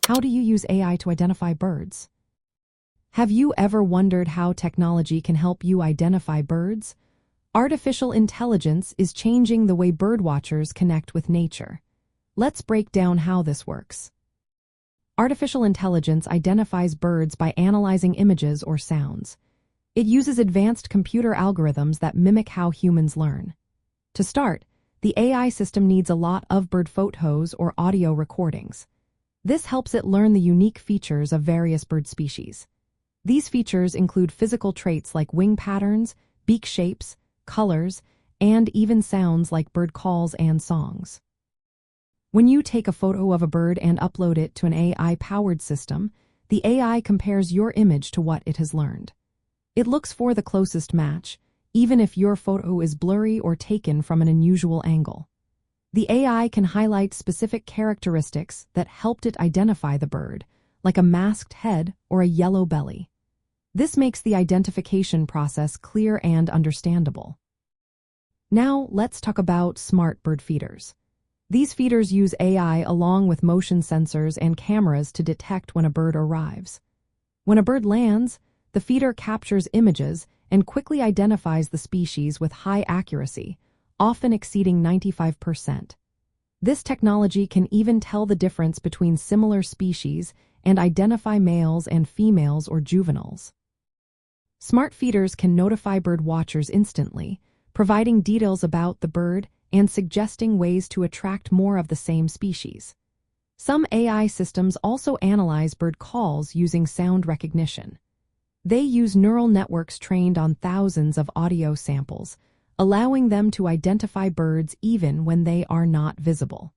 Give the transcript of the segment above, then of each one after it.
How do you use AI to identify birds? Have you ever wondered how technology can help you identify birds? Artificial intelligence is changing the way birdwatchers connect with nature. Let's break down how this works. Artificial intelligence identifies birds by analyzing images or sounds. It uses advanced computer algorithms that mimic how humans learn. To start, the AI system needs a lot of bird photos or audio recordings. This helps it learn the unique features of various bird species. These features include physical traits like wing patterns, beak shapes, colors, and even sounds like bird calls and songs. When you take a photo of a bird and upload it to an AI-powered system, the AI compares your image to what it has learned. It looks for the closest match, even if your photo is blurry or taken from an unusual angle. The AI can highlight specific characteristics that helped it identify the bird, like a masked head or a yellow belly. This makes the identification process clear and understandable. Now, let's talk about smart bird feeders. These feeders use AI along with motion sensors and cameras to detect when a bird arrives. When a bird lands, the feeder captures images and quickly identifies the species with high accuracy, often exceeding 95%. This technology can even tell the difference between similar species and identify males and females or juveniles. Smart feeders can notify bird watchers instantly, providing details about the bird and suggesting ways to attract more of the same species. Some AI systems also analyze bird calls using sound recognition. They use neural networks trained on thousands of audio samples, allowing them to identify birds even when they are not visible.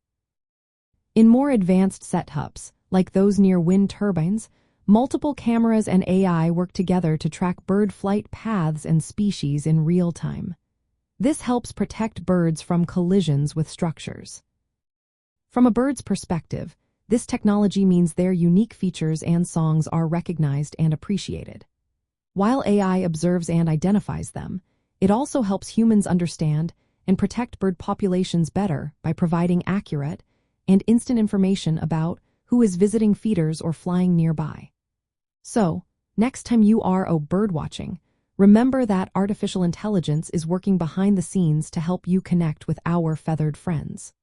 In more advanced setups, like those near wind turbines, multiple cameras and AI work together to track bird flight paths and species in real time. This helps protect birds from collisions with structures. From a bird's perspective, this technology means their unique features and songs are recognized and appreciated. While AI observes and identifies them, it also helps humans understand and protect bird populations better by providing accurate and instant information about who is visiting feeders or flying nearby. So, next time you are birdwatching, remember that artificial intelligence is working behind the scenes to help you connect with our feathered friends.